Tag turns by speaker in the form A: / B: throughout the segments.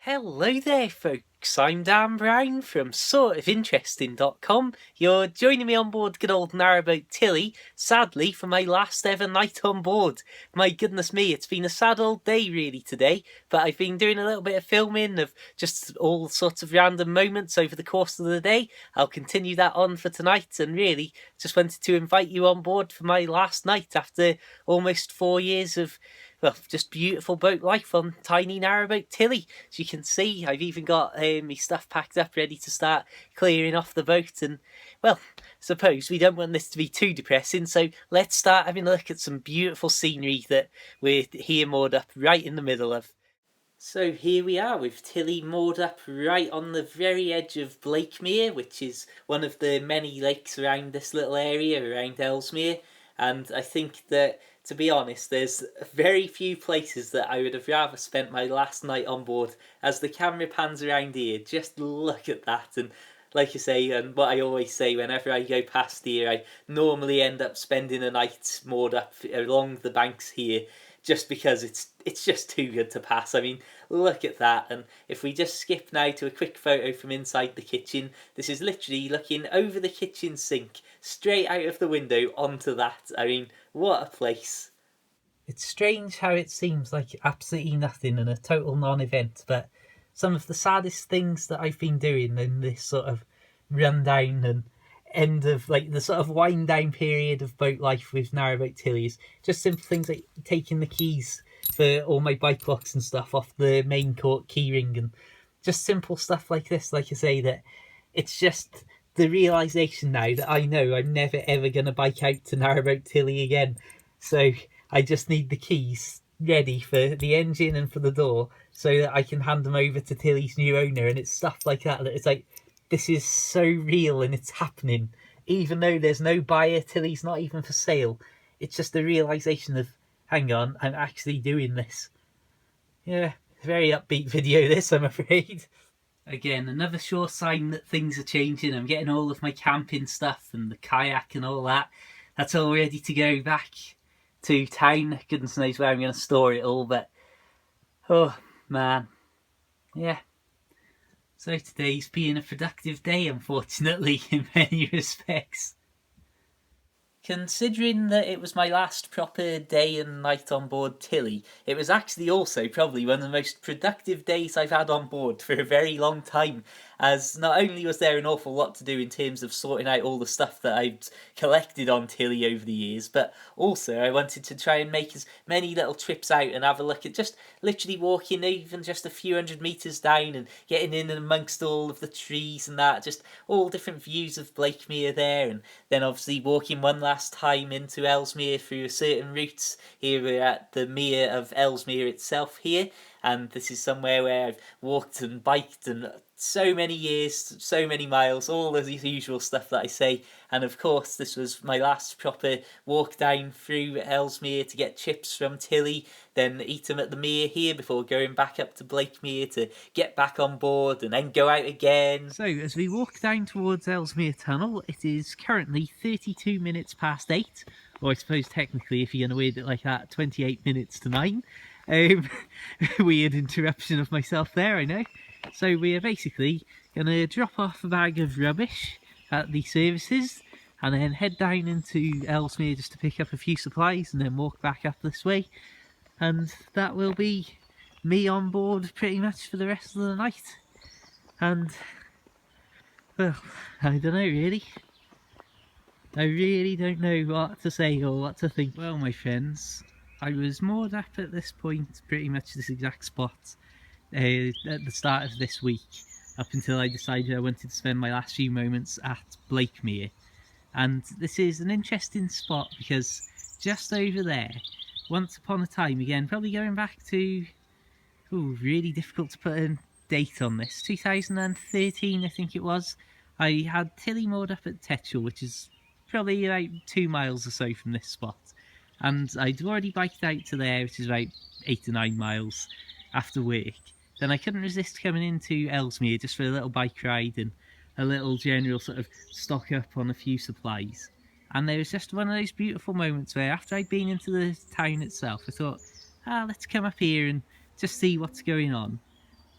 A: Hello there, folks. I'm Dan Brown from sortofinteresting.com. You're joining me on board good old Narrowboat Tilly, sadly, for my last ever night on board. My goodness me, it's been a sad old day really today, but I've been doing a little bit of filming of just all sorts of random moments over the course of the day. I'll continue that on for tonight, and really just wanted to invite you on board for my last night after almost 4 years of just beautiful boat life on tiny narrowboat Tilly. As you can see, I've even got my stuff packed up ready to start clearing off the boat. And, well, suppose we don't want this to be too depressing, so let's start having a look at some beautiful scenery that we're here moored up right in the middle of. So here we are with Tilly moored up right on the very edge of Blakemere, which is one of the many lakes around this little area around Ellesmere. And I think that, to be honest, there's very few places that I would have rather spent my last night on board. As the camera pans around here, just look at that. And like I say, and what I always say whenever I go past here, I normally end up spending a night moored up along the banks here, just because it's just too good to pass. I mean, look at that. And if we just skip now to a quick photo from inside the kitchen, this is literally looking over the kitchen sink, straight out of the window onto that. I mean, what a place. It's strange how it seems like absolutely nothing and a total non-event, but some of the saddest things that I've been doing in this sort of rundown and end of like the sort of wind down period of boat life with Narrowboat Tilly is just simple things like taking the keys for all my bike locks and stuff off the main court keyring, and just simple stuff like this. Like I say, that it's just the realization now that I know I'm never ever going to bike out to Narrowboat Tilly again, so I just need the keys ready for the engine and for the door so that I can hand them over to Tilly's new owner. And it's stuff like that that it's like, this is so real and it's happening. Even though there's no buyer, Tilly's not even for sale. It's just the realization of, hang on, I'm actually doing this. Yeah, very upbeat video this, I'm afraid. Again, another sure sign that things are changing. I'm getting all of my camping stuff and the kayak and all that. That's all ready to go back to town. Goodness knows where I'm going to store it all, but oh man, yeah. So today's been a productive day, unfortunately, in many respects. Considering that it was my last proper day and night on board Tilly, it was actually also probably one of the most productive days I've had on board for a very long time, as not only was there an awful lot to do in terms of sorting out all the stuff that I've collected on Tilly over the years, but also I wanted to try and make as many little trips out and have a look at just literally walking even just a few hundred metres down and getting in amongst all of the trees and that, just all different views of Blakemere there, and then obviously walking one last time into Ellesmere through certain routes. Here we're at the mere of Ellesmere itself here, and this is somewhere where I've walked and biked and so many years, so many miles, all of the usual stuff that I say. And of course, this was my last proper walk down through Ellesmere to get chips from Tilly, then eat them at the mere here before going back up to Blakemere to get back on board and then go out again. So as we walk down towards Ellesmere Tunnel, it is currently 32 minutes past 8, or I suppose technically if you're going to word it like that, 28 minutes to 9. Weird interruption of myself there, I know. So we are basically going to drop off a bag of rubbish at the services and then head down into Ellesmere just to pick up a few supplies and then walk back up this way. And that will be me on board pretty much for the rest of the night. And, well, I don't know really. I really don't know what to say or what to think. Well, my friends, I was moored up at this point, pretty much this exact spot, at the start of this week, up until I decided I wanted to spend my last few moments at Blakemere. And this is an interesting spot because just over there, once upon a time, again, probably going back to, really difficult to put a date on this, 2013 I think it was, I had Tilly moored up at Tetchell, which is probably about 2 miles or so from this spot. And I'd already biked out to there, which is about 8 to 9 miles after work. Then I couldn't resist coming into Ellesmere just for a little bike ride and a little general sort of stock up on a few supplies. And there was just one of those beautiful moments where after I'd been into the town itself, I thought, let's come up here and just see what's going on.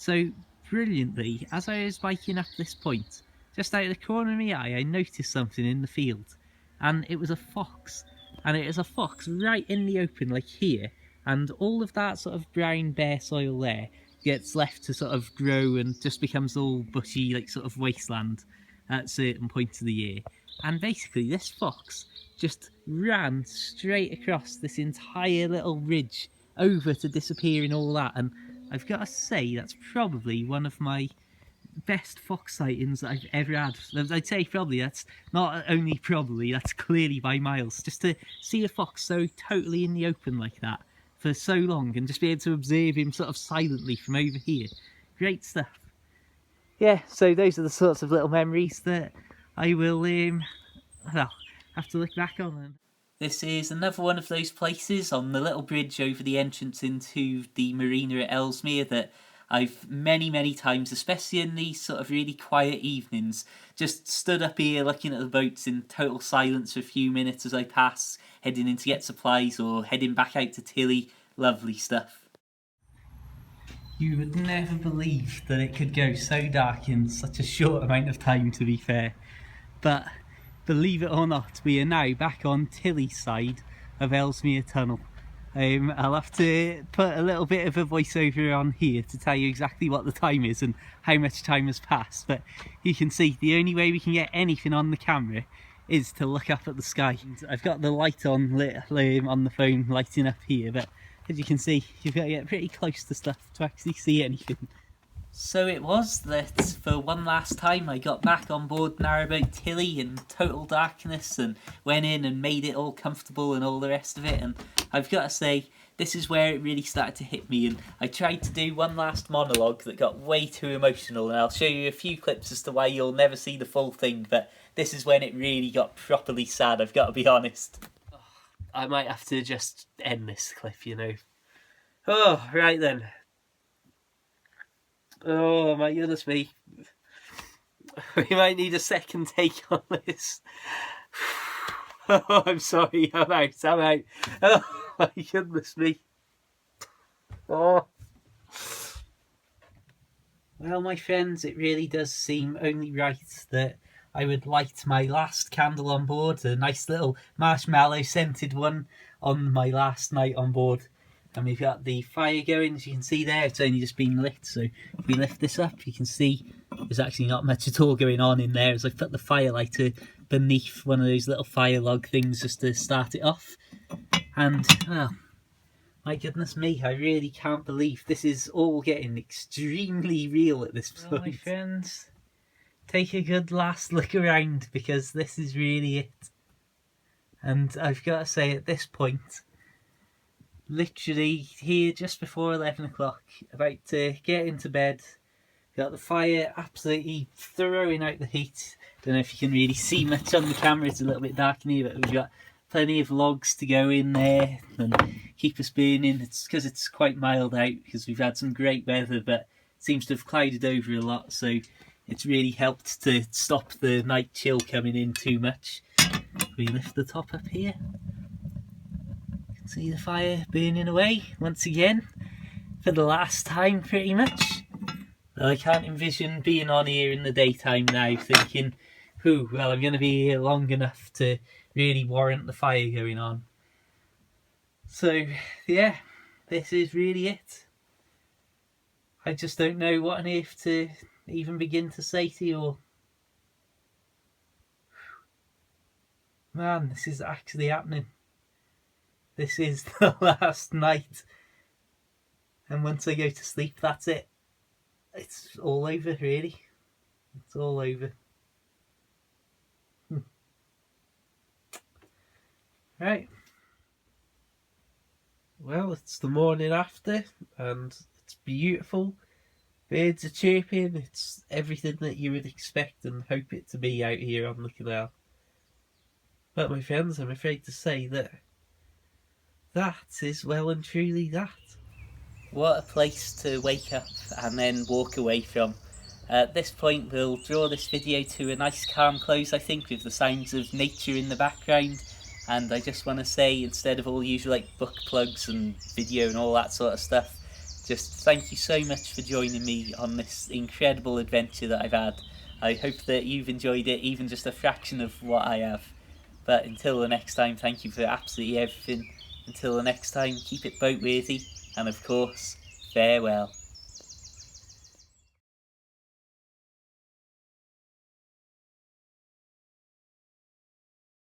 A: So brilliantly, as I was biking up this point, just out of the corner of my eye, I noticed something in the field, and it was a fox. And it is a fox right in the open, like here, and all of that sort of brown bare soil there gets left to sort of grow and just becomes all bushy, like sort of wasteland at certain points of the year. And basically this fox just ran straight across this entire little ridge over to disappear in all that, and I've got to say that's probably one of my best fox sightings that I've ever had. I'd say probably, that's not only probably, that's clearly by miles. Just to see a fox so totally in the open like that for so long and just be able to observe him sort of silently from over here. Great stuff. Yeah, so those are the sorts of little memories that I will well, have to look back on them. This is another one of those places on the little bridge over the entrance into the marina at Ellesmere that I've many times, especially in these sort of really quiet evenings, just stood up here looking at the boats in total silence for a few minutes as I pass, heading in to get supplies or heading back out to Tilly. Lovely stuff. You would never believe that it could go so dark in such a short amount of time, to be fair. But believe it or not, we are now back on Tilly's side of Ellesmere Tunnel. I'll have to put a little bit of a voiceover on here to tell you exactly what the time is and how much time has passed, but you can see the only way we can get anything on the camera is to look up at the sky. I've got the light on lit on the phone lighting up here, but as you can see, you've got to get pretty close to stuff to actually see anything. So it was that for one last time I got back on board Narrowboat Tilly in total darkness and went in and made it all comfortable and all the rest of it, and I've got to say this is where it really started to hit me, and I tried to do one last monologue that got way too emotional, and I'll show you a few clips as to why you'll never see the full thing, but this is when it really got properly sad, I've got to be honest. I might have to just end this clip, you know. Oh, right then. Oh my goodness me. We might need a second take on this. Oh, I'm sorry, I'm out. Oh my goodness me. Oh. Well, my friends, it really does seem only right that I would light my last candle on board, a nice little marshmallow scented one on my last night on board. And we've got the fire going, as you can see there, it's only just been lit, so if we lift this up, you can see there's actually not much at all going on in there, as I've put the firelighter beneath one of those little fire log things just to start it off. And, well, my goodness me, I really can't believe this is all getting extremely real at this point. Well, my friends, take a good last look around, because this is really it. And I've got to say, at this point, literally here just before 11 o'clock, about to get into bed, got the fire absolutely throwing out the heat. Don't know if you can really see much on the camera, it's a little bit dark in here, but we've got plenty of logs to go in there and keep us burning. It's because it's quite mild out, because we've had some great weather, but it seems to have clouded over a lot, so it's really helped to stop the night chill coming in too much. We lift the top up here. See the fire burning away once again, for the last time pretty much. Well, I can't envision being on here in the daytime now thinking, well, I'm going to be here long enough to really warrant the fire going on. So, yeah, this is really it. I just don't know what on earth to even begin to say to you all. Man, this is actually happening. This is the last night, and once I go to sleep, that's it. It's all over, really. It's all over. Right. Well, it's the morning after, and it's beautiful. Birds are chirping. It's everything that you would expect and hope it to be out here on the canal. But my friends, I'm afraid to say that is well and truly that. What a place to wake up and then walk away from. At this point we'll draw this video to a nice calm close, I think, with the sounds of nature in the background. And I just want to say, instead of all the usual like book plugs and video and all that sort of stuff, just thank you so much for joining me on this incredible adventure that I've had. I hope that you've enjoyed it, even just a fraction of what I have. But until the next time, thank you for absolutely everything. Until the next time, keep it boat worthy, and of course, farewell.